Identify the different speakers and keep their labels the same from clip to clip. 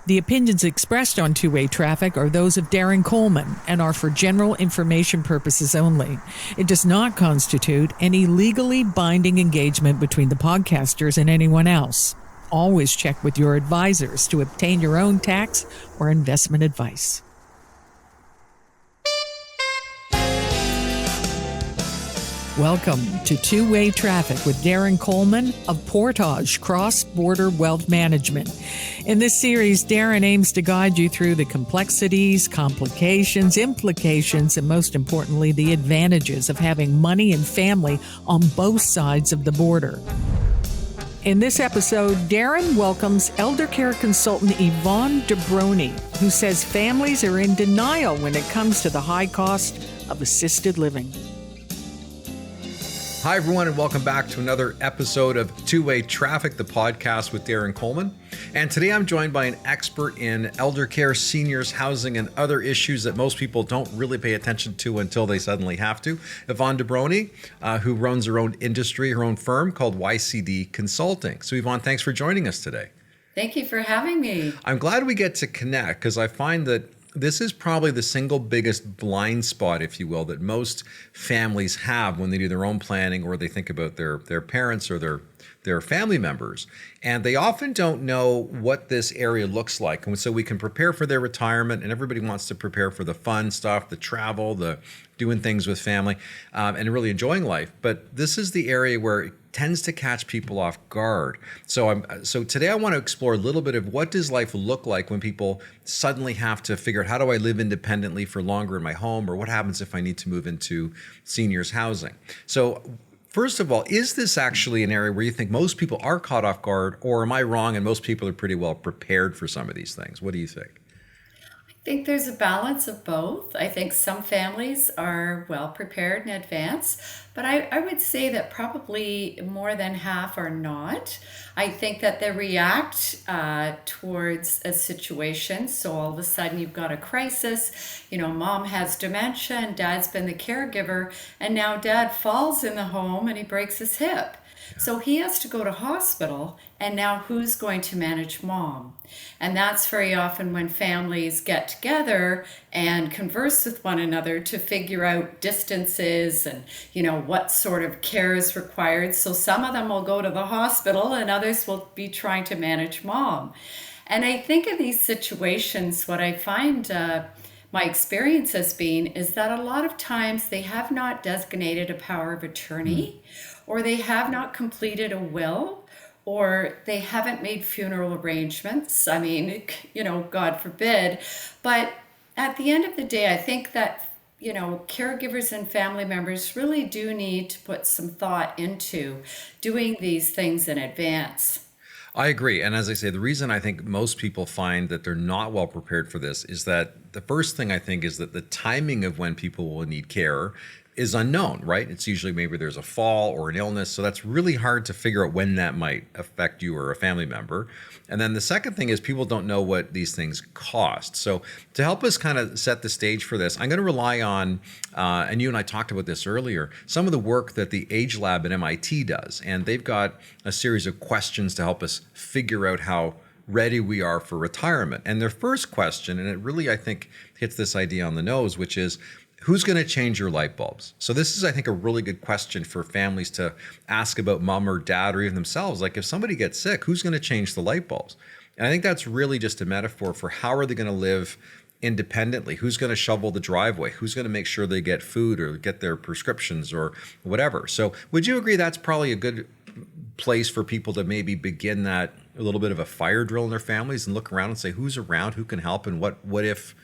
Speaker 1: The opinions expressed on Two-Way Traffic are those of Darren Coleman and are for general information purposes only. It does not constitute any legally binding engagement between the podcasters and anyone else. Always check with your advisors to obtain your own tax or investment advice. Welcome to Two-Way Traffic with Darren Coleman of Portage Cross-Border Wealth Management. In this series, Darren aims to guide you through the complexities, complications, implications, and most importantly, the advantages of having money and family on both sides of the border. In this episode, Darren welcomes eldercare consultant Yvonne Dobronyi, who says families are in denial when it comes to the high cost of assisted living.
Speaker 2: Hi, everyone, and welcome back to another episode of Two-Way Traffic, the podcast with Darren Coleman. And today I'm joined by an expert in eldercare, seniors, housing, and other issues that most people don't really pay attention to until they suddenly have to. Yvonne Dobronyi, who runs her own industry, her own firm called YCD Consulting. So Yvonne, thanks for joining us today.
Speaker 3: Thank you for having me.
Speaker 2: I'm glad we get to connect because I find that this is probably the single biggest blind spot, if you will, that most families have when they do their own planning or they think about their parents or their family members. And they often don't know what this area looks like. And so we can prepare for their retirement, and everybody wants to prepare for the fun stuff, the travel, the doing things with family, and really enjoying life. But this is the area where it tends to catch people off guard. So today I want to explore a little bit of what does life look like when people suddenly have to figure out how do I live independently for longer in my home, or what happens if I need to move into seniors housing. So first of all, is this actually an area where you think most people are caught off guard, or am I wrong and most people are pretty well prepared for some of these things? What do you think?
Speaker 3: I think there's a balance of both. I think some families are well prepared in advance, but I would say that probably more than half are not. I think that they react towards a situation. So all of a sudden you've got a crisis, mom has dementia and dad's been the caregiver, and now dad falls in the home and he breaks his hip. So he has to go to hospital, and now who's going to manage mom? And that's very often when families get together and converse with one another to figure out distances and, what sort of care is required. So some of them will go to the hospital and others will be trying to manage mom. And I think in these situations, what I find my experience has been is that a lot of times they have not designated a power of attorney, or they have not completed a will, or they haven't made funeral arrangements. I mean, God forbid. But at the end of the day, I think that, caregivers and family members really do need to put some thought into doing these things in advance.
Speaker 2: I agree. And as I say, the reason I think most people find that they're not well prepared for this is that the first thing I think is that the timing of when people will need care is unknown, right? It's usually maybe there's a fall or an illness. So that's really hard to figure out when that might affect you or a family member. And then the second thing is people don't know what these things cost. So to help us kind of set the stage for this, I'm going to rely on, and you and I talked about this earlier, some of the work that the Age Lab at MIT does. And they've got a series of questions to help us figure out how ready we are for retirement. And their first question, and it really, I think, hits this idea on the nose, which is, who's going to change your light bulbs? So this is, I think, a really good question for families to ask about mom or dad or even themselves. Like if somebody gets sick, who's going to change the light bulbs? And I think that's really just a metaphor for how are they going to live independently? Who's going to shovel the driveway? Who's going to make sure they get food or get their prescriptions or whatever? So would you agree that's probably a good place for people to maybe begin that a little bit of a fire drill in their families and look around and say, who's around, who can help, and what if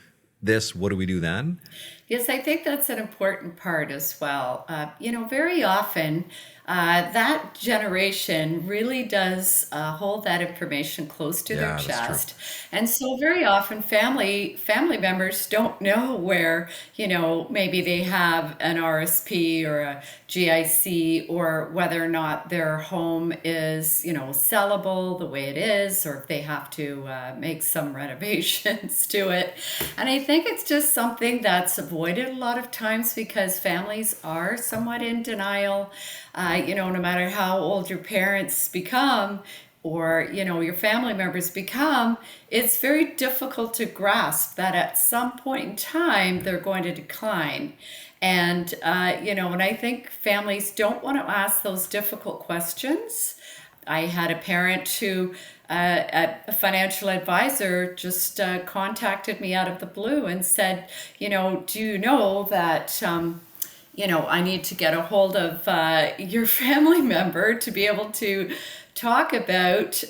Speaker 2: this, what do we do then?
Speaker 3: Yes, I think that's an important part as well. Very often that generation really does hold that information close to their chest. And so very often family members don't know where, maybe they have an RSP or a GIC, or whether or not their home is, sellable the way it is, or if they have to make some renovations to it. And I think it's just something that's avoided a lot of times because families are somewhat in denial. No matter how old your parents become, or your family members become, it's very difficult to grasp that at some point in time they're going to decline. And and I think families don't want to ask those difficult questions. I had a parent who, a financial advisor, just contacted me out of the blue and said, do you know that I need to get a hold of your family member to be able to talk about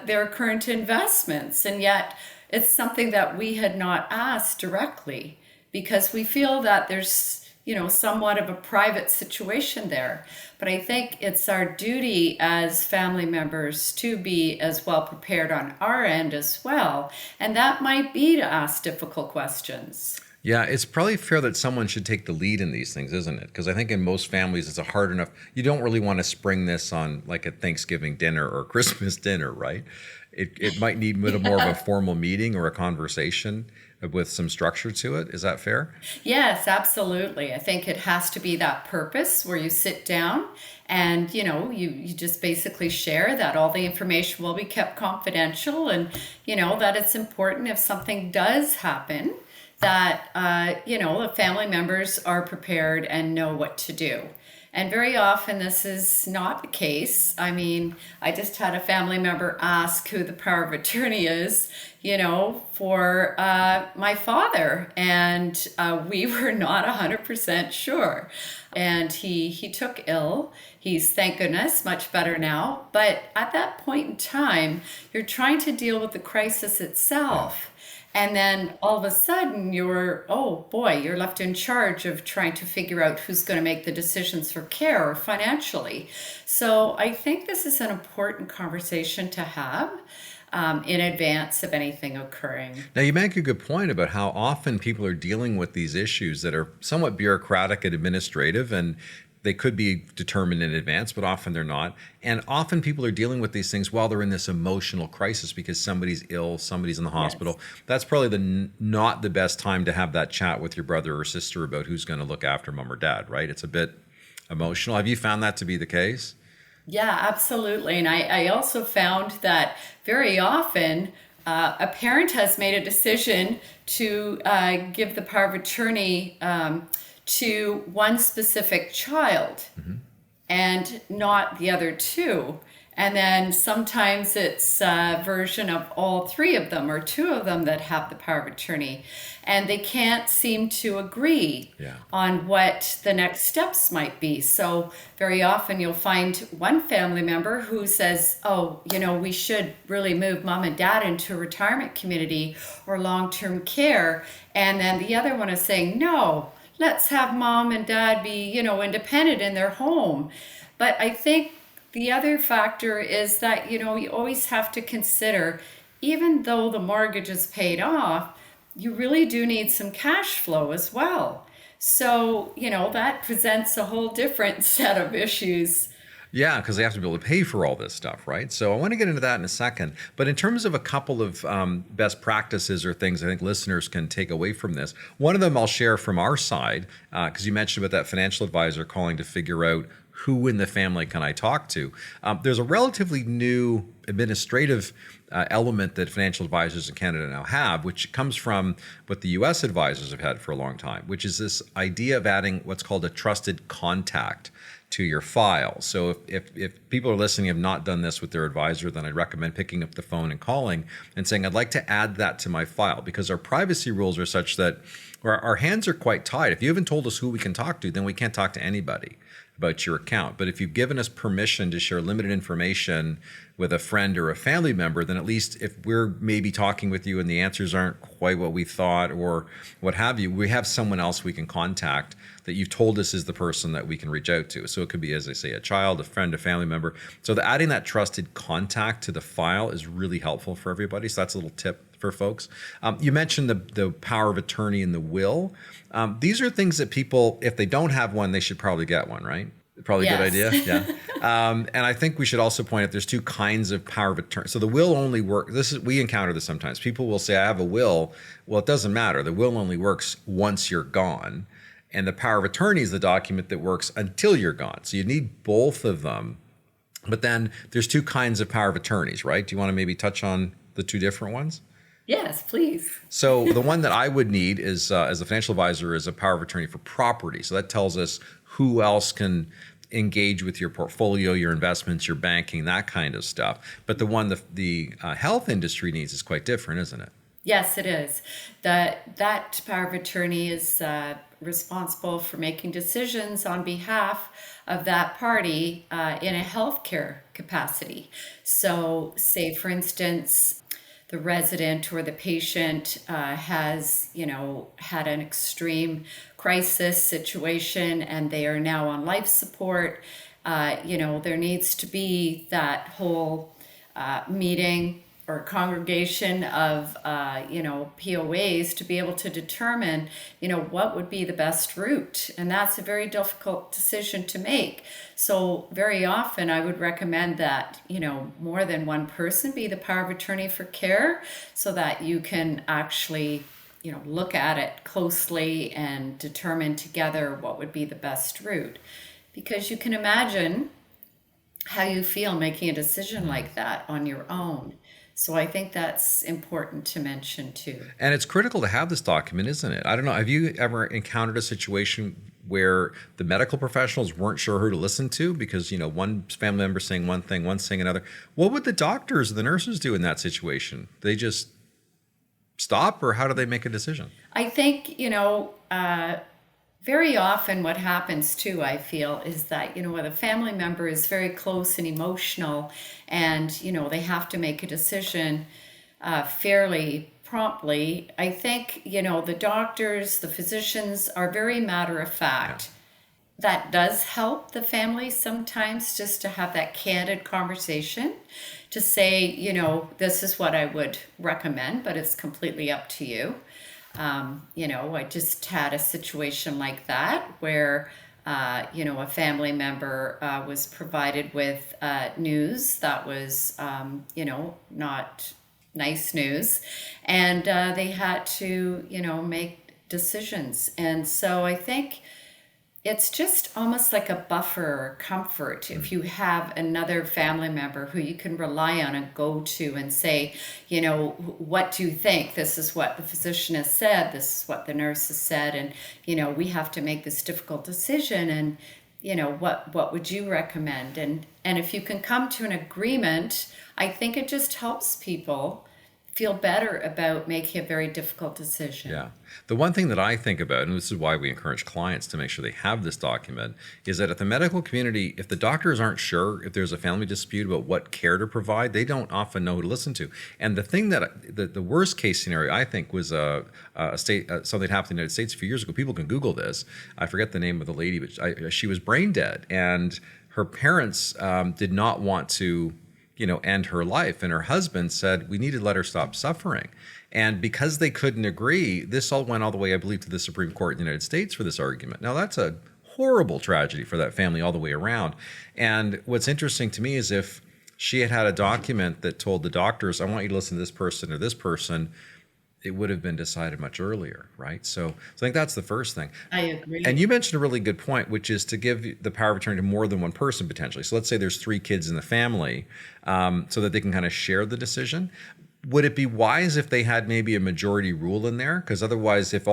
Speaker 3: their current investments. And yet it's something that we had not asked directly because we feel that there's, somewhat of a private situation there. But I think it's our duty as family members to be as well prepared on our end as well. And that might be to ask difficult questions.
Speaker 2: Yeah, it's probably fair that someone should take the lead in these things, isn't it? Because I think in most families, it's a hard enough, you don't really want to spring this on like a Thanksgiving dinner or Christmas dinner, right? It might need a little more of a formal meeting or a conversation with some structure to it. Is that fair?
Speaker 3: Yes, absolutely. I think it has to be that purpose where you sit down and, you just basically share that all the information will be kept confidential and, that it's important if something does happen that, the family members are prepared and know what to do. And very often this is not the case. I mean, I just had a family member ask who the power of attorney is, for my father. And we were not 100% sure. And he took ill. He's, thank goodness, much better now. But at that point in time, you're trying to deal with the crisis itself. And then all of a sudden you're left in charge of trying to figure out who's going to make the decisions for care or financially. So I think this is an important conversation to have in advance of anything occurring.
Speaker 2: Now, you make a good point about how often people are dealing with these issues that are somewhat bureaucratic and administrative, and they could be determined in advance, but often they're not. And often people are dealing with these things while they're in this emotional crisis because somebody's ill, somebody's in the hospital. Yes. That's probably not the best time to have that chat with your brother or sister about who's going to look after mom or dad, right? It's a bit emotional. Have you found that to be the case?
Speaker 3: Yeah, absolutely. And I also found that very often a parent has made a decision to give the power of attorney to one specific child and not the other two. And then sometimes it's a version of all three of them or two of them that have the power of attorney. And they can't seem to agree on what the next steps might be. So very often you'll find one family member who says, we should really move mom and dad into a retirement community or long-term care. And then the other one is saying, no, let's have mom and dad be, independent in their home. But I think the other factor is that, you always have to consider, even though the mortgage is paid off, you really do need some cash flow as well. So, that presents a whole different set of issues.
Speaker 2: Yeah, because they have to be able to pay for all this stuff, right? So I want to get into that in a second. But in terms of a couple of best practices or things I think listeners can take away from this, one of them I'll share from our side, because you mentioned about that financial advisor calling to figure out who in the family can I talk to. There's a relatively new administrative element that financial advisors in Canada now have, which comes from what the US advisors have had for a long time, which is this idea of adding what's called a trusted contact to your file. So if people are listening and have not done this with their advisor, then I'd recommend picking up the phone and calling and saying, I'd like to add that to my file, because our privacy rules are such that our hands are quite tied. If you haven't told us who we can talk to, then we can't talk to anybody about your account. But if you've given us permission to share limited information with a friend or a family member, then at least if we're maybe talking with you and the answers aren't quite what we thought or what have you, we have someone else we can contact that you've told us is the person that we can reach out to. So it could be, as I say, a child, a friend, a family member. So adding that trusted contact to the file is really helpful for everybody. So that's a little tip for folks. You mentioned the power of attorney and the will. These are things that people, if they don't have one, they should probably get one, right? Probably a good idea. Yeah. And I think we should also point out there's two kinds of power of attorney. So the will only work. We encounter this sometimes. People will say, I have a will. Well, it doesn't matter. The will only works once you're gone. And the power of attorney is the document that works until you're gone. So you need both of them But then there's two kinds of power of attorneys, right? Do you want to maybe touch on the two different ones?
Speaker 3: Yes, please.
Speaker 2: So the one that I would need is, as a financial advisor, is a power of attorney for property. So that tells us who else can engage with your portfolio, your investments, your banking, that kind of stuff. But the one the health industry needs is quite different, isn't it?
Speaker 3: Yes, it is. That power of attorney is responsible for making decisions on behalf of that party in a healthcare capacity. So, say for instance, the resident or the patient has, had an extreme crisis situation and they are now on life support. There needs to be that whole meeting or congregation of, POAs to be able to determine, what would be the best route. And that's a very difficult decision to make. So very often I would recommend that, more than one person be the power of attorney for care so that you can actually, look at it closely and determine together what would be the best route. Because you can imagine how you feel making a decision like that on your own. So I think that's important to mention too.
Speaker 2: And it's critical to have this document, isn't it? I don't know. Have you ever encountered a situation where the medical professionals weren't sure who to listen to because, one family member saying one thing, one saying another? What would the doctors, the nurses do in that situation? They just stop, or how do they make a decision?
Speaker 3: I think, very often what happens too, I feel, is that, when a family member is very close and emotional and, they have to make a decision fairly promptly, I think, the doctors, the physicians are very matter of fact. That does help the family sometimes, just to have that candid conversation to say, this is what I would recommend, but it's completely up to you. I just had a situation like that where, a family member was provided with news that was, not nice news. And they had to, make decisions. And so I think it's just almost like a buffer or comfort if you have another family member who you can rely on and go to and say, what do you think? This is what the physician has said. This is what the nurse has said. And, we have to make this difficult decision. And, what would you recommend? And if you can come to an agreement, I think it just helps people feel better about making a very difficult decision.
Speaker 2: Yeah. The one thing that I think about, and this is why we encourage clients to make sure they have this document, is that at the medical community, if the doctors aren't sure if there's a family dispute about what care to provide, they don't often know who to listen to. And the thing that the worst case scenario, I think, was something that happened in the United States a few years ago. People can Google this. I forget the name of the lady, but she was brain dead, and her parents did not want to end her life. And her husband said, we need to let her stop suffering. And because they couldn't agree, this all went all the way, I believe, to the Supreme Court in the United States for this argument. Now, that's a horrible tragedy for that family all the way around. And what's interesting to me is if she had had a document that told the doctors, I want you to listen to this person or this person, it would have been decided much earlier, right? So I think that's the first thing.
Speaker 3: I agree.
Speaker 2: And you mentioned a really good point, which is to give the power of attorney to more than one person potentially. So let's say there's 3 kids in the family, so that they can kind of share the decision. Would it be wise if they had maybe a majority rule in there? Because otherwise, if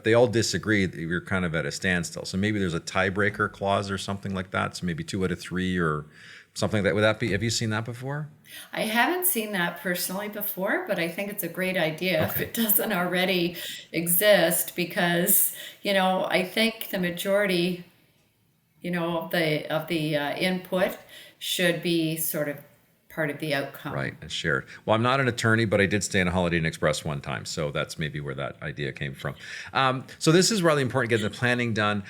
Speaker 2: they all disagree, you're kind of at a standstill. So maybe there's a tiebreaker clause or something like that. So maybe 2 out of 3 or something like that. Would that be? Have you seen that before?
Speaker 3: I haven't seen that personally before, but I think it's a great idea if it doesn't already exist, because, I think the majority, of the input should be sort of part of the outcome.
Speaker 2: Right, and shared. Well, I'm not an attorney, but I did stay in a Holiday Inn Express one time, so that's maybe where that idea came from. So this is really important, getting the planning done.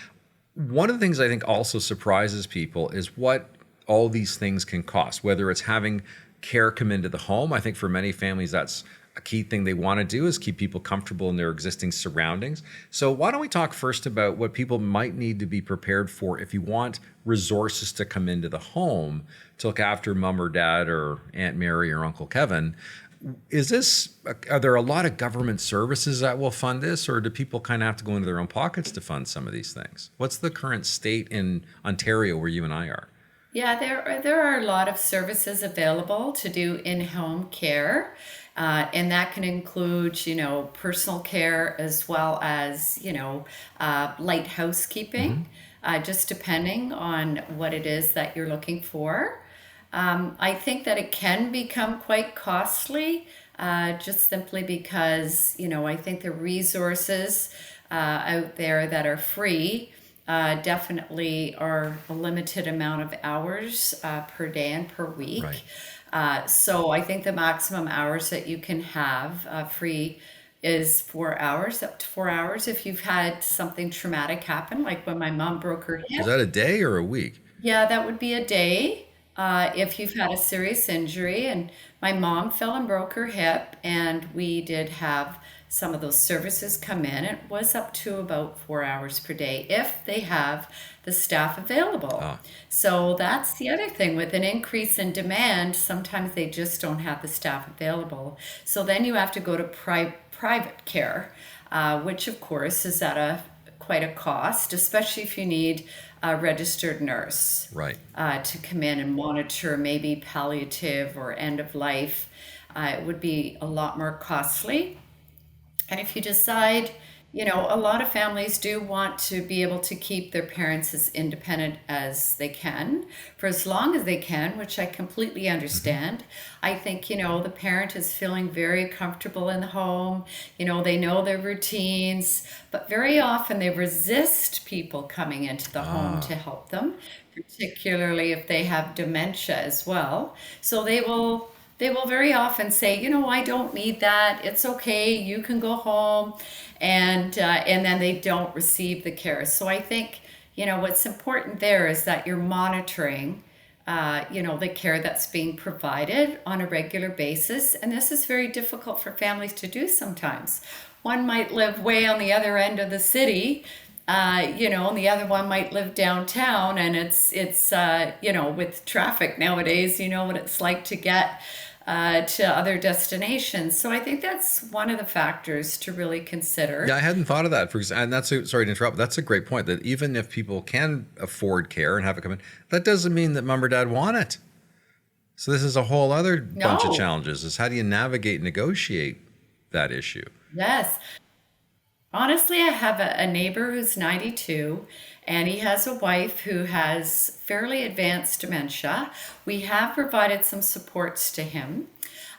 Speaker 2: One of the things I think also surprises people is what all these things can cost, whether it's having care come into the home. I think for many families, that's a key thing they want to do, is keep people comfortable in their existing surroundings. So why don't we talk first about what people might need to be prepared for if you want resources to come into the home to look after mom or dad or Aunt Mary or Uncle Kevin. Are there a lot of government services that will fund this, or do people kind of have to go into their own pockets to fund some of these things? What's the current state in Ontario where you and I are?
Speaker 3: Yeah, there are a lot of services available to do in-home care, and that can include, personal care as well as, light housekeeping, just depending on what it is that you're looking for. I think that it can become quite costly, just simply because, I think the resources out there that are free definitely are a limited amount of hours per day and per
Speaker 2: Right.
Speaker 3: week. So I think the maximum hours that you can have free is 4 hours, up to 4 hours. If you've had something traumatic happen, like when my mom broke her
Speaker 2: Is
Speaker 3: hip,
Speaker 2: that a day or a week?
Speaker 3: yeah, that would be a day. If you've had a serious injury, and my mom fell and broke her hip, and we did have some of those services come in, it was up to about 4 hours per day if they have the staff available.
Speaker 2: Ah,
Speaker 3: So that's the other thing with an increase in demand, sometimes they just don't have the staff available. So then you have to go to private care, which of course is at a quite a cost, especially if you need a registered nurse
Speaker 2: right.
Speaker 3: to come in and monitor maybe palliative or end of life. It would be a lot more costly. And if you decide, a lot of families do want to be able to keep their parents as independent as they can for as long as they can, which I completely understand. I think, the parent is feeling very comfortable in the home. They know their routines, but very often they resist people coming into the home
Speaker 2: Ah,
Speaker 3: to help them, particularly if they have dementia as well. So they will very often say, I don't need that. It's okay. You can go home, and then they don't receive the care. So I think what's important there is that you're monitoring, the care that's being provided on a regular basis, and this is very difficult for families to do sometimes. One might live way on the other end of the city, and the other one might live downtown, and it's with traffic nowadays, you know what it's like to get to other destinations. So I think that's one of the factors to really
Speaker 2: yeah,
Speaker 3: consider.
Speaker 2: I hadn't thought of that. And sorry to interrupt. That's a great point. That even if people can afford care and have it come in, that doesn't mean that mom or dad want it. So this is a whole other bunch of
Speaker 3: No,
Speaker 2: challenges. Is how do you navigate and negotiate that issue?
Speaker 3: yes. Honestly, I have a neighbor who's 92, and he has a wife who has fairly advanced dementia. We have provided some supports to him,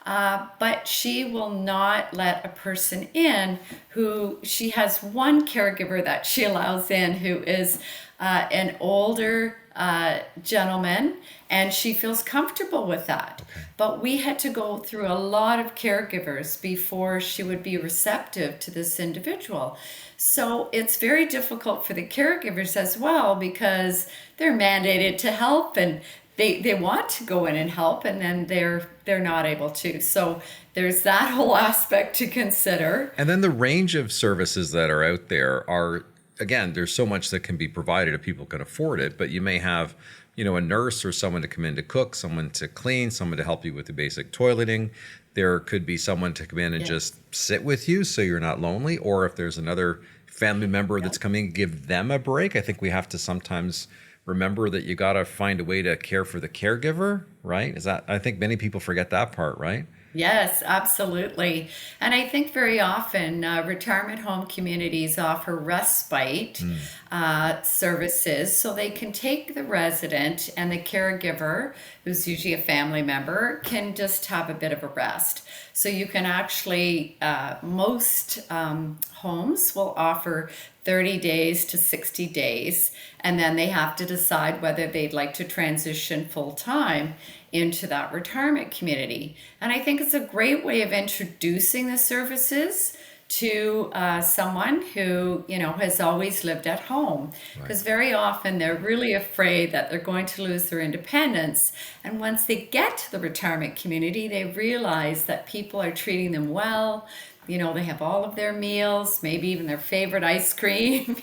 Speaker 3: but she will not let a person in who she has one caregiver that she allows in who is an older gentleman, and she feels comfortable with that.
Speaker 2: Okay.
Speaker 3: But we had to go through a lot of caregivers before she would be receptive to this individual. So it's very difficult for the caregivers as well because they're mandated to help, and they want to go in and help, and then they're not able to. So there's that whole aspect to consider.
Speaker 2: And then the range of services that are out there are, again, there's so much that can be provided if people can afford it, but you may have, a nurse or someone to come in to cook, someone to clean, someone to help you with the basic toileting. There could be someone to come in and
Speaker 3: Yes.
Speaker 2: just sit with you so you're not lonely. Or if there's another family member
Speaker 3: Yeah.
Speaker 2: that's coming, give them a break. I think we have to sometimes remember that you got to find a way to care for the caregiver, right? I think many people forget that part, right?
Speaker 3: Yes, absolutely. And I think very often retirement home communities offer respite services so they can take the resident and the caregiver, who's usually a family member, can just have a bit of a rest. So you can actually, most homes will offer 30 days to 60 days, and then they have to decide whether they'd like to transition full time into that retirement community. And I think it's a great way of introducing the services to someone who has always lived at home,
Speaker 2: Right.
Speaker 3: because very often they're really afraid that they're going to lose their independence, and once they get to the retirement community they realize that people are treating them well. They have all of their meals, maybe even their favorite ice cream.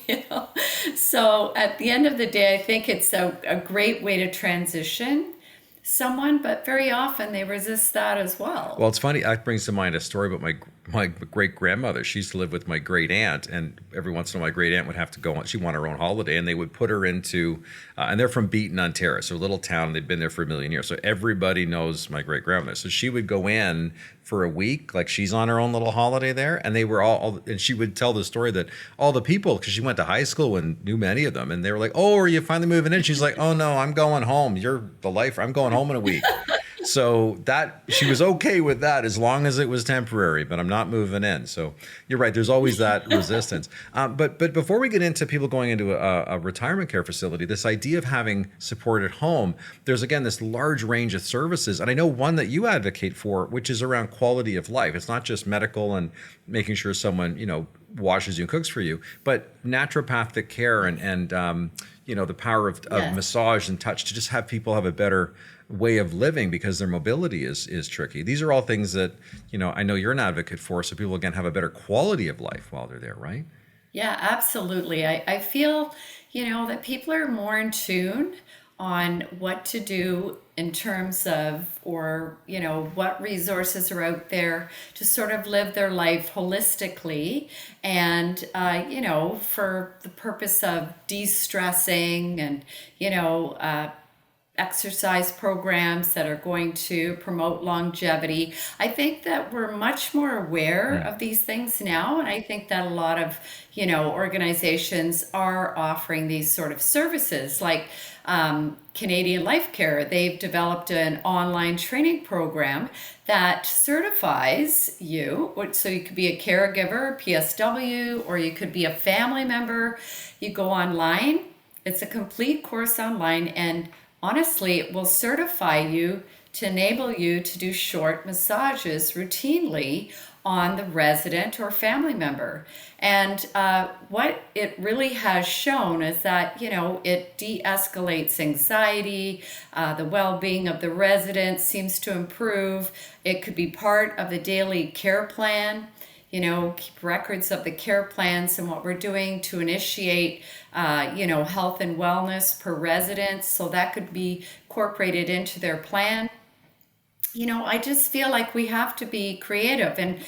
Speaker 3: So at the end of the day, I think it's a great way to transition someone, but very often they resist that as
Speaker 2: Well,
Speaker 3: well.
Speaker 2: it's funny. That brings to mind a story about my great grandmother. She used to live with my great aunt, and every once in a while, my great aunt would have to go on. She wanted her own holiday, and they would put her into, and they're from Beaton, Ontario, so a little town. They've been there for a million years, so everybody knows my great grandmother. So she would go in for a week, like she's on her own little holiday there, and they were and she would tell the story that all the people, because she went to high school and knew many of them, and they were like, "Oh, are you finally moving in?" She's like, "Oh no, I'm going home. You're the life. I'm going home in a week." So that she was okay with that as long as it was temporary, but I'm not moving in. So you're right. There's always that resistance. But before we get into people going into a retirement care facility, this idea of having support at home, there's again this large range of services. And I know one that you advocate for, which is around quality of life. It's not just medical and making sure someone, washes you and cooks for you, but naturopathic care and the power of
Speaker 3: Yes.
Speaker 2: massage and touch to just have people have a better way of living because their mobility is tricky. These are all things that, I know you're an advocate for, so people again have a better quality of life while they're there, right?
Speaker 3: Yeah, absolutely. I feel, that people are more in tune on what to do in terms of, or, what resources are out there to sort of live their life holistically and, for the purpose of de-stressing and, exercise programs that are going to promote longevity. I think that we're much more aware of these things now, and I think that a lot of organizations are offering these sort of services, like Canadian Life Care. They've developed an online training program that certifies you, so you could be a caregiver, PSW, or you could be a family member. You go online. It's a complete course online, and honestly, it will certify you to enable you to do short massages routinely on the resident or family member. And what it really has shown is that, it de-escalates anxiety, the well-being of the resident seems to improve. It could be part of the daily care plan. Keep records of the care plans and what we're doing to initiate, health and wellness per resident. So that could be incorporated into their plan. I just feel like we have to be creative. And,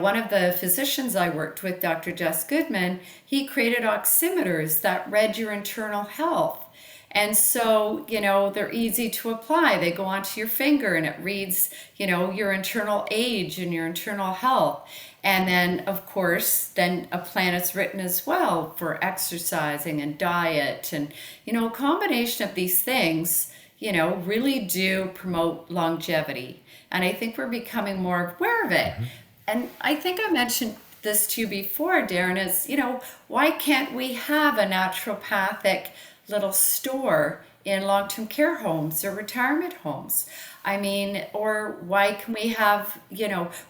Speaker 3: one of the physicians I worked with, Dr. Jess Goodman, he created oximeters that read your internal health. And so, they're easy to apply. They go onto your finger and it reads, your internal age and your internal health. And then, of course, then a plan is written as well for exercising and diet. And, a combination of these things, really do promote longevity. And I think we're becoming more aware of it. And I think I mentioned this to you before, Darren, is, why can't we have a naturopathic little store in long-term care homes or retirement homes? I mean, or why can we have,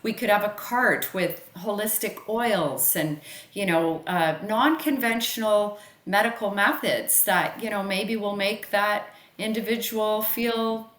Speaker 3: we could have a cart with holistic oils and, non-conventional medical methods that, maybe will make that individual feel,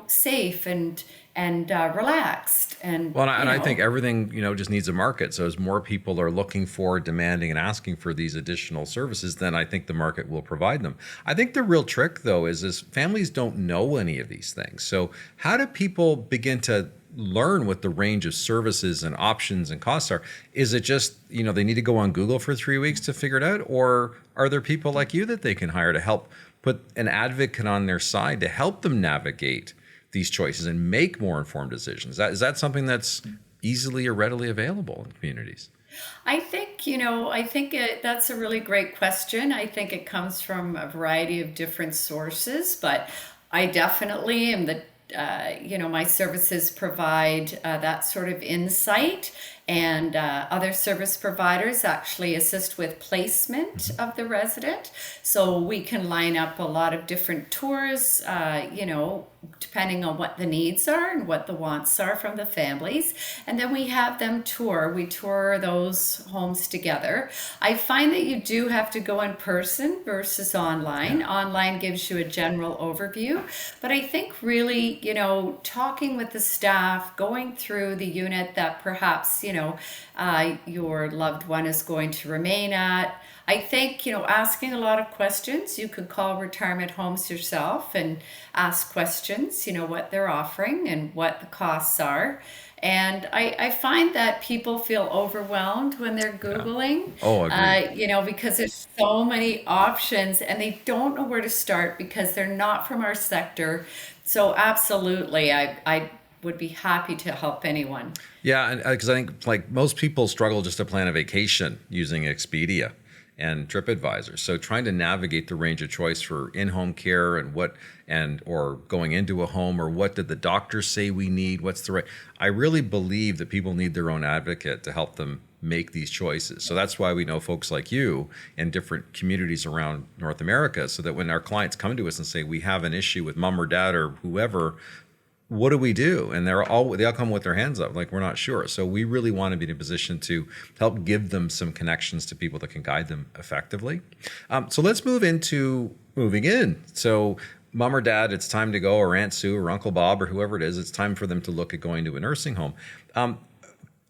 Speaker 3: safe and relaxed. And
Speaker 2: I think everything just needs a market. So as more people are looking for, demanding, and asking for these additional services, then I think the market will provide them. I think the real trick, though, is families don't know any of these things. So how do people begin to learn what the range of services and options and costs are? Is it just they need to go on Google for 3 weeks to figure it out, or are there people like you that they can hire to help put an advocate on their side to help them navigate these choices and make more informed decisions? Is that something that's easily or readily available in communities?
Speaker 3: I think, that's a really great question. I think it comes from a variety of different sources, but I definitely am my services provide that sort of insight, and other service providers actually assist with placement of the resident. So we can line up a lot of different tours, depending on what the needs are and what the wants are from the families. And then we have them tour. We tour those homes together. I find that you do have to go in person versus online. Online gives you a general overview. But I think really, talking with the staff, going through the unit that perhaps, your loved one is going to remain at. I think, asking a lot of questions. You could call retirement homes yourself and ask questions, what they're offering and what the costs are. And I find that people feel overwhelmed when they're Googling,
Speaker 2: Oh, agreed.
Speaker 3: because there's so many options and they don't know where to start because they're not from our sector. So absolutely, I would be happy to help anyone.
Speaker 2: Yeah, and because I think like most people struggle just to plan a vacation using Expedia and TripAdvisor. So trying to navigate the range of choice for in-home care or going into a home, or what did the doctor say we need? What's the right? I really believe that people need their own advocate to help them make these choices. So that's why we know folks like you in different communities around North America, so that when our clients come to us and say, we have an issue with mom or dad or whoever, what do we do? And they all come with their hands up, like, we're not sure. So we really want to be in a position to help give them some connections to people that can guide them effectively. So let's move into moving in. So mom or dad, it's time to go, or Aunt Sue or Uncle Bob or whoever it is, it's time for them to look at going to a nursing home.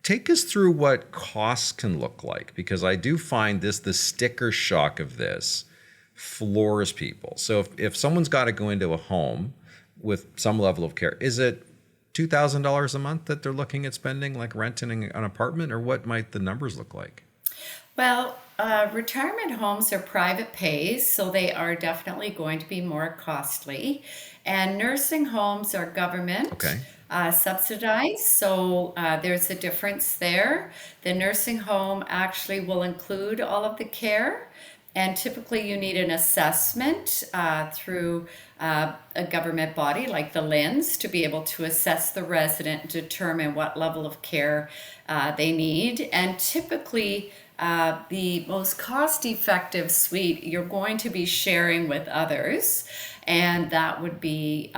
Speaker 2: Take us through what costs can look like, because I do find the sticker shock of this floors people. So if someone's got to go into a home with some level of care, is it $2,000 a month that they're looking at spending, like renting an apartment, or what might the numbers look like?
Speaker 3: Well, retirement homes are private pays, so they are definitely going to be more costly. And nursing homes are government
Speaker 2: Okay.
Speaker 3: subsidized, so there's a difference there. The nursing home actually will include all of the care. And typically you need an assessment through a government body like the LHINs to be able to assess the resident and determine what level of care they need. And typically the most cost-effective suite you're going to be sharing with others. And that would be,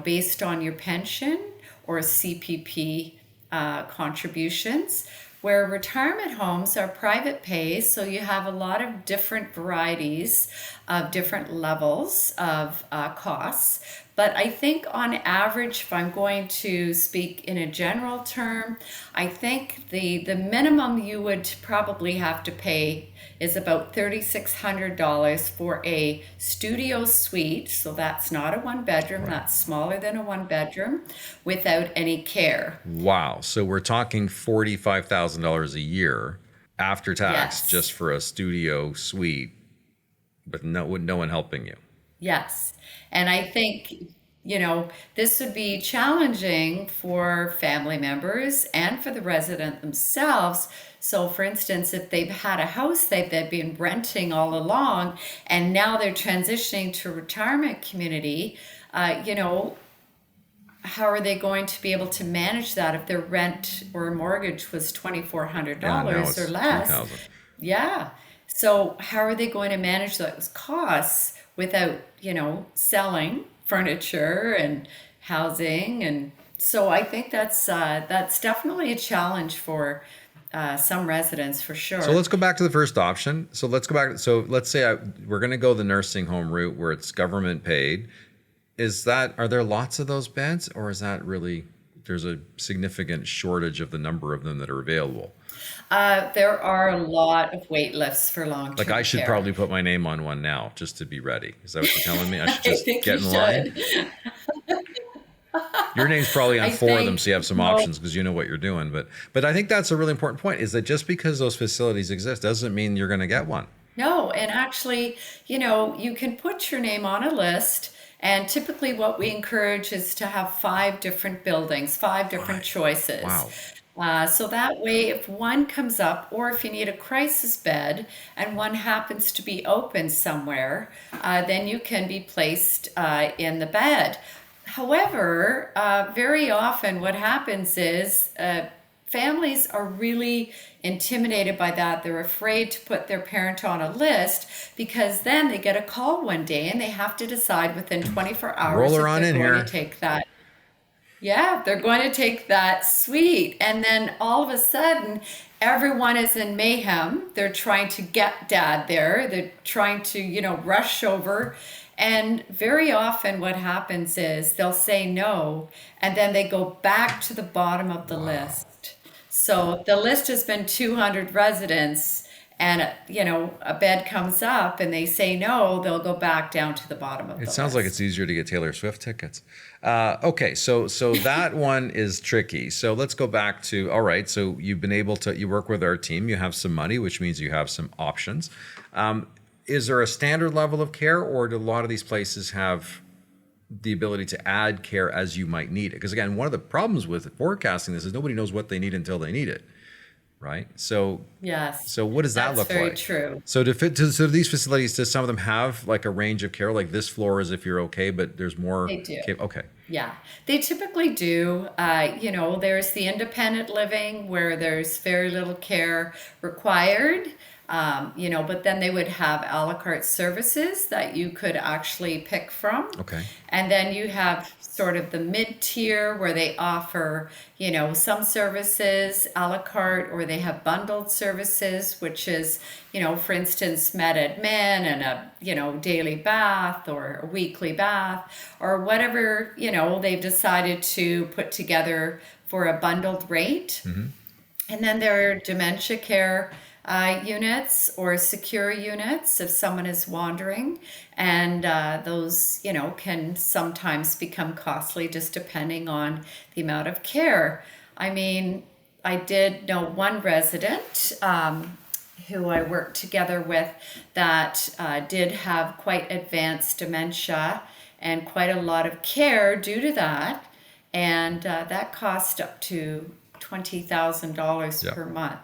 Speaker 3: based on your pension or CPP contributions. Where retirement homes are private pay, so you have a lot of different varieties of different levels of costs. But I think on average, if I'm going to speak in a general term, I think the minimum you would probably have to pay is about $3,600 for a studio suite. So that's not a one bedroom, that's smaller than a one bedroom, without any care.
Speaker 2: Wow. So we're talking $45,000 a year after tax,
Speaker 3: Yes.
Speaker 2: just for a studio suite, but no one helping you.
Speaker 3: Yes. And I think, this would be challenging for family members and for the resident themselves. So, for instance, if they've had a house that they've been renting all along and now they're transitioning to a retirement community, how are they going to be able to manage that if their rent or mortgage was $2,400
Speaker 2: Yeah, now it's
Speaker 3: or less?
Speaker 2: 3,000.
Speaker 3: Yeah. So how are they going to manage those costs without, selling furniture and housing? And so I think that's definitely a challenge for some residents for sure.
Speaker 2: So let's go back to the first option. So let's go back. So let's say we're going to go the nursing home route where it's government paid. Are there lots of those beds, or is that really, there's a significant shortage of the number of them that are available?
Speaker 3: There are a lot of wait lists for long-term
Speaker 2: Like, I should
Speaker 3: care.
Speaker 2: probably put my name on one now just to be ready. Is that what you're telling me? I should
Speaker 3: I
Speaker 2: just
Speaker 3: think
Speaker 2: get
Speaker 3: you
Speaker 2: in line?
Speaker 3: should.
Speaker 2: Your name's probably on
Speaker 3: I
Speaker 2: four of them,
Speaker 3: think
Speaker 2: so you have some
Speaker 3: most
Speaker 2: options because you know what you're doing. But I think that's a really important point, is that just because those facilities exist doesn't mean you're going to get one.
Speaker 3: No, and actually, you can put your name on a list, and typically what we encourage is to have 5 different buildings, 5 different choices.
Speaker 2: Wow.
Speaker 3: So that way, if one comes up, or if you need a crisis bed and one happens to be open somewhere, then you can be placed in the bed. However, very often what happens is families are really intimidated by that. They're afraid to put their parent on a list because then they get a call one day and they have to decide within 24 hours
Speaker 2: Roll
Speaker 3: if
Speaker 2: her on
Speaker 3: they're
Speaker 2: in
Speaker 3: going
Speaker 2: here.
Speaker 3: to take that. Yeah, they're going to take that suite. And then all of a sudden, everyone is in mayhem. They're trying to get dad there. They're trying to, rush over. And very often what happens is they'll say no, and then they go back to the bottom of the list. So the list has been 200 residents, and a bed comes up and they say no, they'll go back down to the bottom of
Speaker 2: It
Speaker 3: the
Speaker 2: sounds like it's
Speaker 3: list.
Speaker 2: easier to get Taylor Swift tickets. Okay, so that one is tricky. So let's go back to, all right. So you've been able to, you work with our team. You have some money, which means you have some options. Is there a standard level of care, or do a lot of these places have the ability to add care as you might need it? Because again, one of the problems with forecasting this is nobody knows what they need until they need it, right? So
Speaker 3: Yes,
Speaker 2: so what does that
Speaker 3: that's
Speaker 2: look
Speaker 3: very
Speaker 2: like?
Speaker 3: true.
Speaker 2: So so these facilities, does some of them have like a range of care, like this floor is if you're okay, but there's more.
Speaker 3: They do.
Speaker 2: Okay.
Speaker 3: Yeah, they typically do. There's the independent living where there's very little care required. But then they would have a la carte services that you could actually pick from.
Speaker 2: Okay.
Speaker 3: And then you have sort of the mid tier where they offer, some services a la carte, or they have bundled services, which is, for instance, med admin and a, daily bath or a weekly bath or whatever, they've decided to put together for a bundled rate. And then there are dementia care units or secure units if someone is wandering. And those, can sometimes become costly just depending on the amount of care. I mean, I did know one resident who I worked together with that did have quite advanced dementia and quite a lot of care due to that. And that cost up to $20,000
Speaker 2: Yeah.
Speaker 3: per month.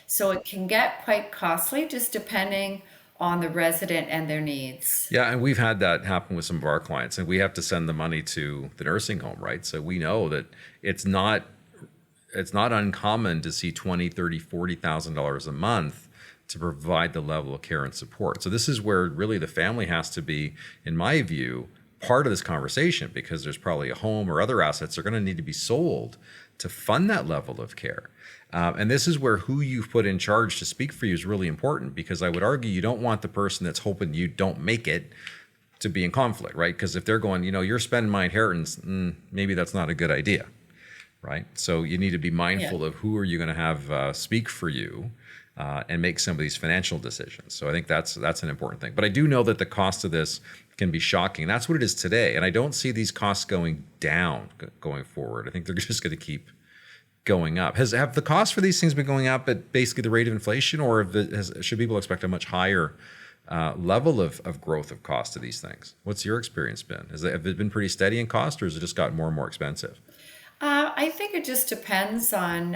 Speaker 3: So it can get quite costly just depending on the resident and their needs.
Speaker 2: Yeah, and we've had that happen with some of our clients, and we have to send the money to the nursing home, right? So we know that it's not uncommon to see 20, 30, $40,000 a month to provide the level of care and support. So this is where really the family has to be, in my view, part of this conversation, because there's probably a home or other assets that are going to need to be sold to fund that level of care. And this is where who you've put in charge to speak for you is really important, because I would argue you don't want the person that's hoping you don't make it to be in conflict, right? Because if they're going, you're spending my inheritance, maybe that's not a good idea, right? So you need to be mindful of who are you going to have speak for you and make some of these financial decisions. So I think that's an important thing. But I do know that the cost of this can be shocking. That's what it is today. And I don't see these costs going down going forward. I think they're just going to keep going up. Have the costs for these things been going up at basically the rate of inflation, or should people expect a much higher level of growth of cost of these things? What's your experience been? Have it been pretty steady in cost, or has it just gotten more and more expensive?
Speaker 3: I think it just depends on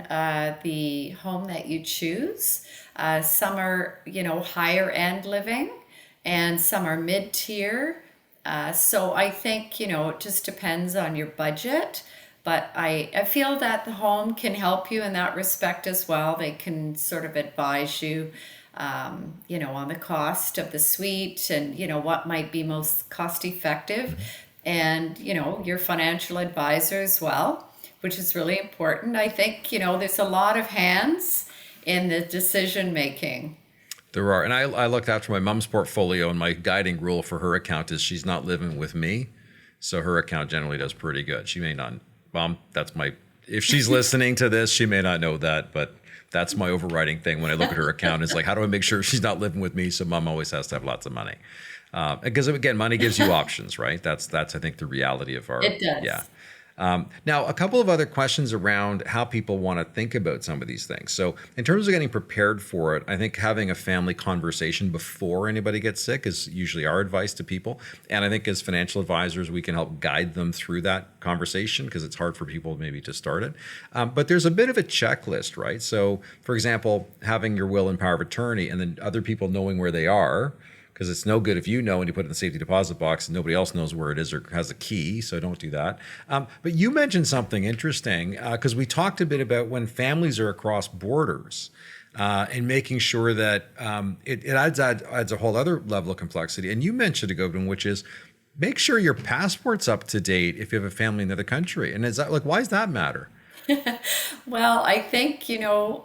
Speaker 3: the home that you choose. Some are, higher end living, and some are mid tier. So I think, it just depends on your budget. But I feel that the home can help you in that respect as well. They can sort of advise you, on the cost of the suite and, what might be most cost effective. And, your financial advisor as well, which is really important. I think, there's a lot of hands in the decision making.
Speaker 2: There are. And I looked after my mom's portfolio, and my guiding rule for her account is she's not living with me. So her account generally does pretty good. She may not, Mom, if she's listening to this, she may not know that, but that's my overriding thing when I look at her account. Is like, how do I make sure she's not living with me? So Mom always has to have lots of money. Because again, money gives you options, right? That's I think the reality of our.
Speaker 3: It does.
Speaker 2: Yeah. Now, a couple of other questions around how people want to think about some of these things. So in terms of getting prepared for it, I think having a family conversation before anybody gets sick is usually our advice to people. And I think as financial advisors, we can help guide them through that conversation, because it's hard for people maybe to start it. But there's a bit of a checklist, right? So for example, having your will and power of attorney, and then other people knowing where they are, because it's no good if you know and you put it in the safety deposit box and nobody else knows where it is or has a key. So don't do that. But you mentioned something interesting, because we talked a bit about when families are across borders and making sure that it adds a whole other level of complexity. And you mentioned a good one, which is make sure your passport's up to date if you have a family in another country. And is that why does that matter?
Speaker 3: Well, I think,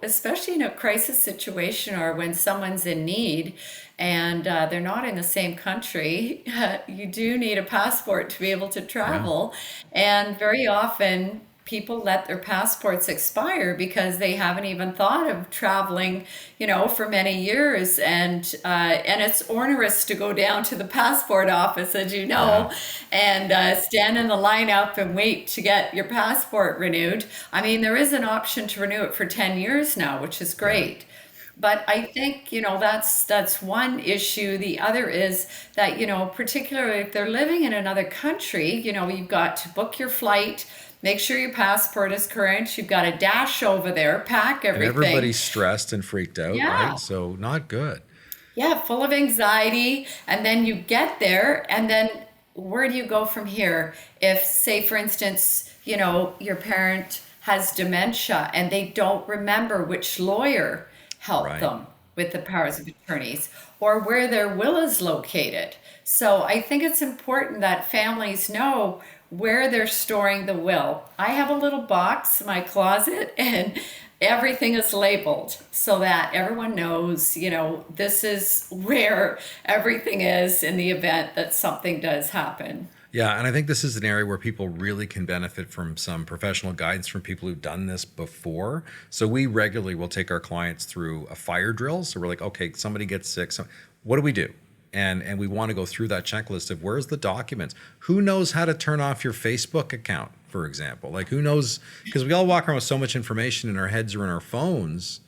Speaker 3: especially in a crisis situation or when someone's in need and they're not in the same country, you do need a passport to be able to travel. And very often, people let their passports expire because they haven't even thought of traveling, for many years, and it's onerous to go down to the passport office, as you know, and stand in the lineup and wait to get your passport renewed. I mean, there is an option to renew it for 10 years now, which is great. But I think, that's one issue. The other is that, particularly if they're living in another country, you've got to book your flight, make sure your passport is current. You've got to dash over there, pack
Speaker 2: And
Speaker 3: everything.
Speaker 2: everybody's stressed and freaked out,
Speaker 3: Yeah.
Speaker 2: right? So not good.
Speaker 3: Yeah, full of anxiety. And then you get there, and then where do you go from here? If, say, for instance, your parent has dementia and they don't remember which lawyer helped
Speaker 2: Right.
Speaker 3: them with the powers of attorneys, or where their will is located. So I think it's important that families know where they're storing the will. I have a little box in my closet, and everything is labeled so that everyone knows, this is where everything is in the event that something does happen.
Speaker 2: Yeah, and I think this is an area where people really can benefit from some professional guidance from people who've done this before. So we regularly will take our clients through a fire drill. So we're like, okay, somebody gets sick. So what do we do? And we want to go through that checklist of where's the documents? Who knows how to turn off your Facebook account, for example? Like who knows? Because we all walk around with so much information in our heads or in our phones.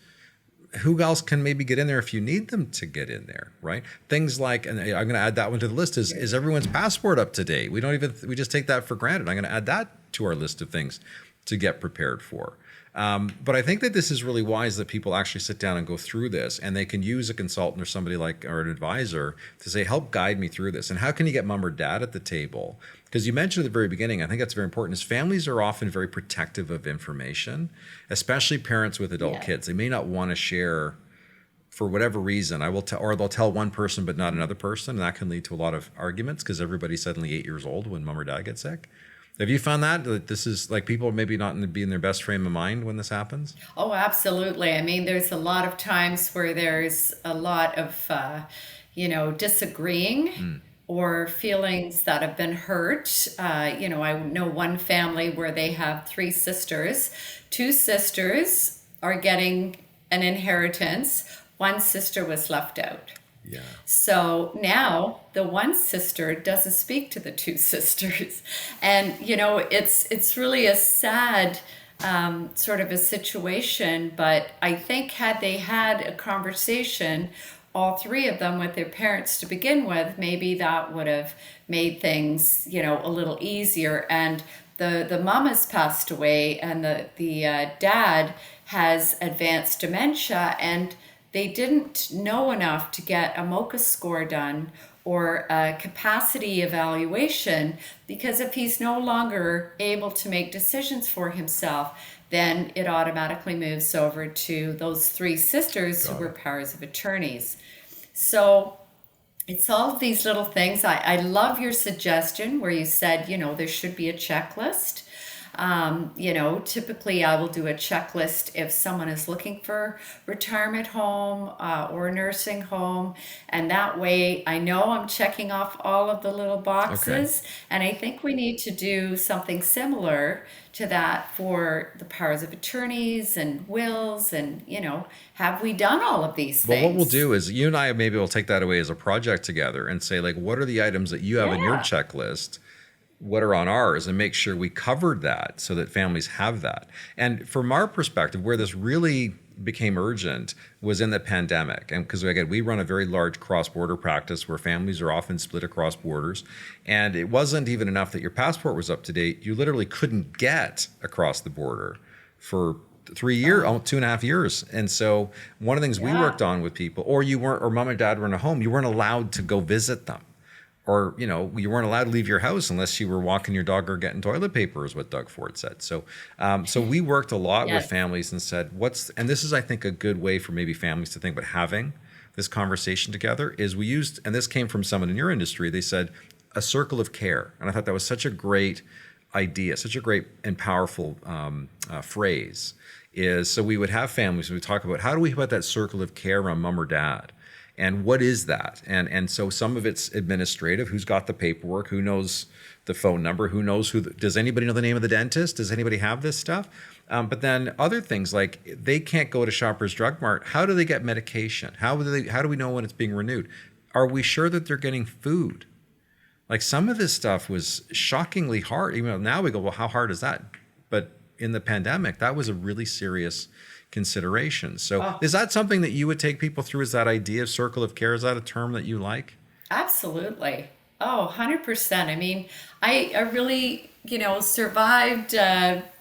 Speaker 2: Who else can maybe get in there if you need them to get in there, right? Things like, and I'm going to add that one to the list, is everyone's passport up to date? We just take that for granted. I'm going to add that to our list of things to get prepared for. But I think that this is really wise that people actually sit down and go through this, and they can use a consultant or somebody or an advisor to say, help guide me through this. And how can you get mom or dad at the table? Because you mentioned at the very beginning, I think that's very important, is families are often very protective of information, especially parents with adult kids. They may not want to share for whatever reason. Or they'll tell one person but not another person, and that can lead to a lot of arguments because everybody's suddenly 8 years old when mom or dad gets sick. Have you found that this is like people maybe not be in their best frame of mind when this happens?
Speaker 3: Oh, absolutely. I mean, there's a lot of times where there's a lot of, disagreeing or feelings that have been hurt. I know one family where they have three sisters. Two sisters are getting an inheritance. One sister was left out.
Speaker 2: Yeah.
Speaker 3: So now the one sister doesn't speak to the two sisters. And, it's really a sad sort of a situation. But I think had they had a conversation, all three of them with their parents to begin with, maybe that would have made things, a little easier. And the mom has passed away, and the dad has advanced dementia, and they didn't know enough to get a MOCA score done or a capacity evaluation, because if he's no longer able to make decisions for himself, then it automatically moves over to those three sisters who were powers of attorneys. So it's all of these little things. I love your suggestion where you said, there should be a checklist. Typically I will do a checklist if someone is looking for retirement home or a nursing home. And that way I know I'm checking off all of the little boxes. Okay. And I think we need to do something similar to that for the powers of attorneys and wills and, have we done all of these things?
Speaker 2: Well, what we'll do is you and I maybe will take that away as a project together and say, like, what are the items that you have in your checklist? What are on ours, and make sure we covered that so that families have that. And from our perspective, where this really became urgent was in the pandemic. And because again, we run a very large cross-border practice where families are often split across borders. And it wasn't even enough that your passport was up to date. You literally couldn't get across the border for 3 years, 2.5 years. And so one of the things we worked on with people, or mom and dad were in a home, you weren't allowed to go visit them. Or, you weren't allowed to leave your house unless you were walking your dog or getting toilet paper, is what Doug Ford said. So we worked a lot with families and said, and this is, I think, a good way for maybe families to think about having this conversation together, is we used, and this came from someone in your industry, they said, a circle of care. And I thought that was such a great idea, such a great and powerful phrase, so we would have families, we would talk about, how do we put that circle of care around mom or dad? And what is that? And so some of it's administrative, who's got the paperwork, who knows the phone number. Who knows does anybody know the name of the dentist? Does anybody have this stuff? But then other things like they can't go to Shoppers Drug Mart. How do they get medication? How do we know when it's being renewed? Are we sure that they're getting food? Like some of this stuff was shockingly hard. Even now we go, well, how hard is that? But in the pandemic, that was a really serious consideration. So is that something that you would take people through? Is that idea of circle of care? Is that a term that you like?
Speaker 3: Absolutely. Oh, 100%. I mean, I really, survived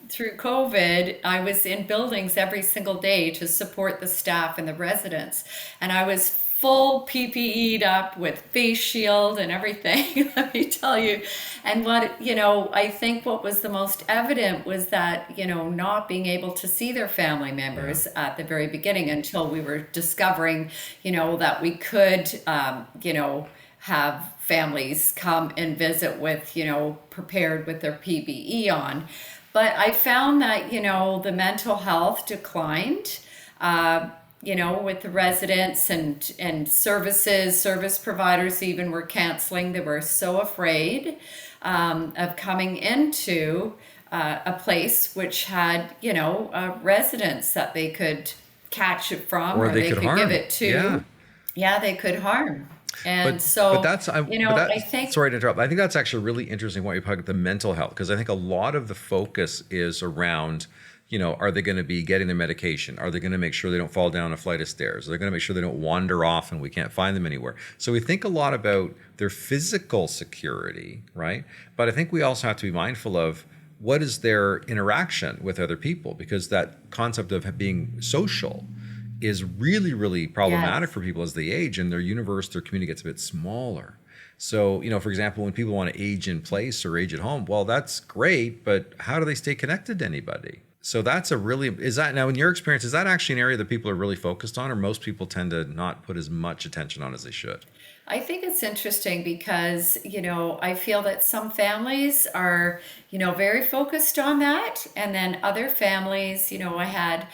Speaker 3: through COVID. I was in buildings every single day to support the staff and the residents. And I was full PPE'd up with face shield and everything, let me tell you. And I think what was the most evident was that, not being able to see their family members at the very beginning until we were discovering, that we could, have families come and visit with, prepared with their PPE on. But I found that, the mental health declined, with the residents and service providers even were canceling. They were so afraid of coming into a place which had, residents that they could catch it from or they could give it to. Yeah, they could harm. And I think,
Speaker 2: sorry to interrupt. I think that's actually really interesting what you talk about the mental health, because I think a lot of the focus is around, are they going to be getting their medication? Are they going to make sure they don't fall down a flight of stairs? Are they going to make sure they don't wander off and we can't find them anywhere? So we think a lot about their physical security, right? But I think we also have to be mindful of what is their interaction with other people, because that concept of being social is really, really problematic for people as they age and their universe, their community gets a bit smaller. So, for example, when people want to age in place or age at home, well, that's great, but how do they stay connected to anybody? So that's now in your experience, is that actually an area that people are really focused on, or most people tend to not put as much attention on as they should?
Speaker 3: I think it's interesting because, I feel that some families are, very focused on that. And then other families, I had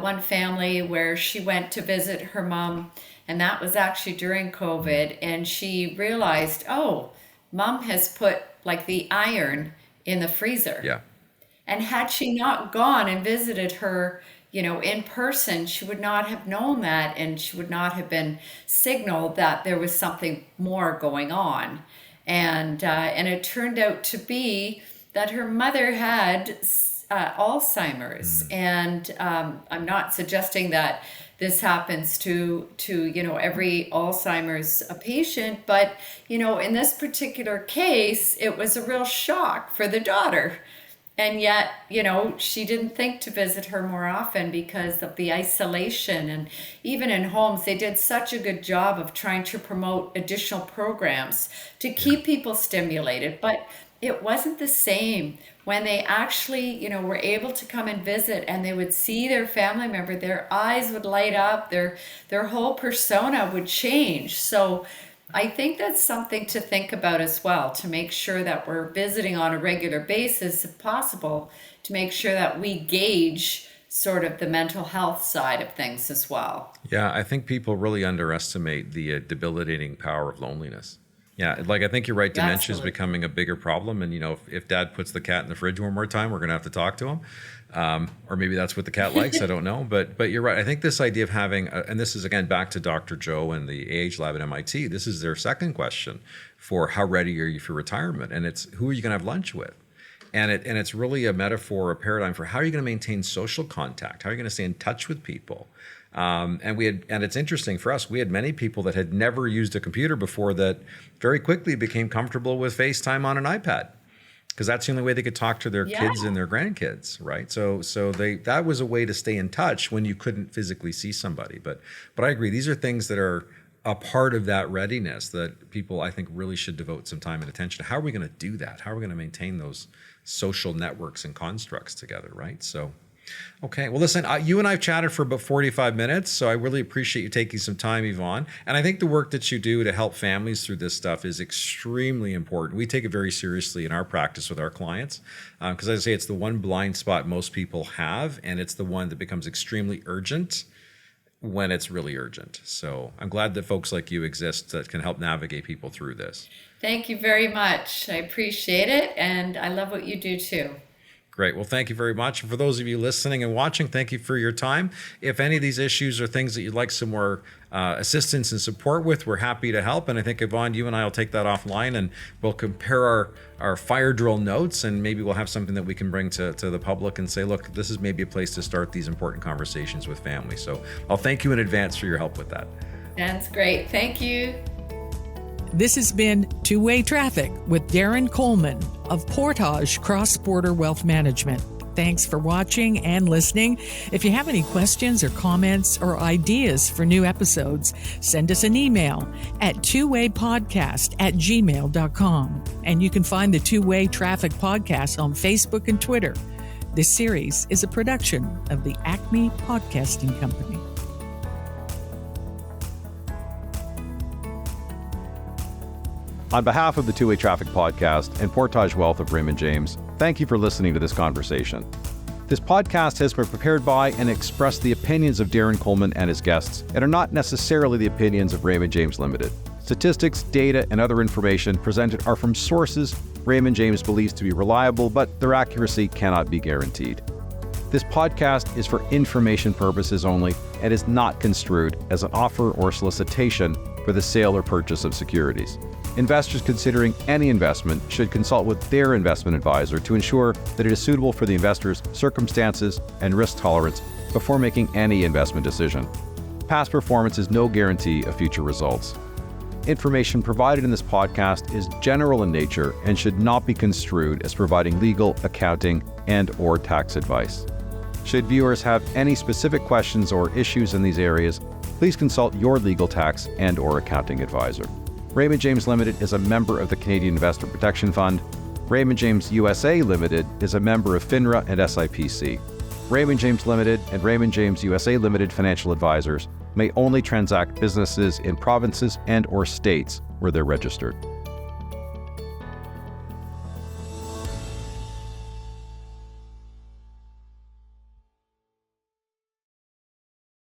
Speaker 3: one family where she went to visit her mom, and that was actually during COVID. And she realized, mom has put like the iron in the freezer.
Speaker 2: Yeah.
Speaker 3: And had she not gone and visited her, in person, she would not have known that, and she would not have been signaled that there was something more going on. And it turned out to be that her mother had Alzheimer's. And I'm not suggesting that this happens to every Alzheimer's patient, but in this particular case, it was a real shock for the daughter. And yet, she didn't think to visit her more often because of the isolation. And even in homes, they did such a good job of trying to promote additional programs to keep people stimulated. But it wasn't the same when they actually, were able to come and visit and they would see their family member. Their eyes would light up, their whole persona would change. So I think that's something to think about as well, to make sure that we're visiting on a regular basis, if possible, to make sure that we gauge sort of the mental health side of things as well.
Speaker 2: Yeah, I think people really underestimate the debilitating power of loneliness. Yeah, I think you're right. Dementia is becoming a bigger problem. And, if dad puts the cat in the fridge one more time, we're going to have to talk to him. Or maybe that's what the cat likes. I don't know. But you're right. I think this idea of having, and this is, again, back to Dr. Joe and the AH Lab at MIT, this is their second question for how ready are you for retirement? And it's who are you going to have lunch with? And it's really a metaphor, a paradigm for how are you going to maintain social contact? How are you going to stay in touch with people? And it's interesting for us, we had many people that had never used a computer before that very quickly became comfortable with FaceTime on an iPad, because that's the only way they could talk to their kids and their grandkids, right? So that was a way to stay in touch when you couldn't physically see somebody. But I agree, these are things that are a part of that readiness that people, I think, really should devote some time and attention to. How are we going to do that? How are we going to maintain those social networks and constructs together, right? So, okay. Well, listen, you and I have chatted for about 45 minutes, so I really appreciate you taking some time, Yvonne. And I think the work that you do to help families through this stuff is extremely important. We take it very seriously in our practice with our clients, because as I say, it's the one blind spot most people have, and it's the one that becomes extremely urgent when it's really urgent. So I'm glad that folks like you exist that can help navigate people through this.
Speaker 3: Thank you very much. I appreciate it, and I love what you do too.
Speaker 2: Great. Well, thank you very much. And for those of you listening and watching, thank you for your time. If any of these issues are things that you'd like some more assistance and support with, we're happy to help. And I think, Yvonne, you and I will take that offline and we'll compare our fire drill notes, and maybe we'll have something that we can bring to the public and say, look, this is maybe a place to start these important conversations with families. So I'll thank you in advance for your help with that.
Speaker 3: That's great. Thank you.
Speaker 1: This has been Two-Way Traffic with Darren Coleman of Portage Cross-Border Wealth Management. Thanks for watching and listening. If you have any questions or comments or ideas for new episodes, send us an email at twowaypodcast@gmail.com. And you can find the Two-Way Traffic podcast on Facebook and Twitter. This series is a production of the Acme Podcasting Company.
Speaker 4: On behalf of the Two-Way Traffic Podcast and Portage Wealth of Raymond James, thank you for listening to this conversation. This podcast has been prepared by and expressed the opinions of Darren Coleman and his guests, and are not necessarily the opinions of Raymond James Ltd. Statistics, data, and other information presented are from sources Raymond James believes to be reliable, but their accuracy cannot be guaranteed. This podcast is for information purposes only and is not construed as an offer or solicitation for the sale or purchase of securities. Investors considering any investment should consult with their investment advisor to ensure that it is suitable for the investor's circumstances and risk tolerance before making any investment decision. Past performance is no guarantee of future results. Information provided in this podcast is general in nature and should not be construed as providing legal, accounting, and/or tax advice. Should viewers have any specific questions or issues in these areas, please consult your legal, tax, and/or accounting advisor. Raymond James Ltd. is a member of the Canadian Investor Protection Fund. Raymond James USA Ltd. is a member of FINRA and SIPC. Raymond James Ltd. and Raymond James USA Ltd. financial advisors may only transact businesses in provinces and/or states where they're registered.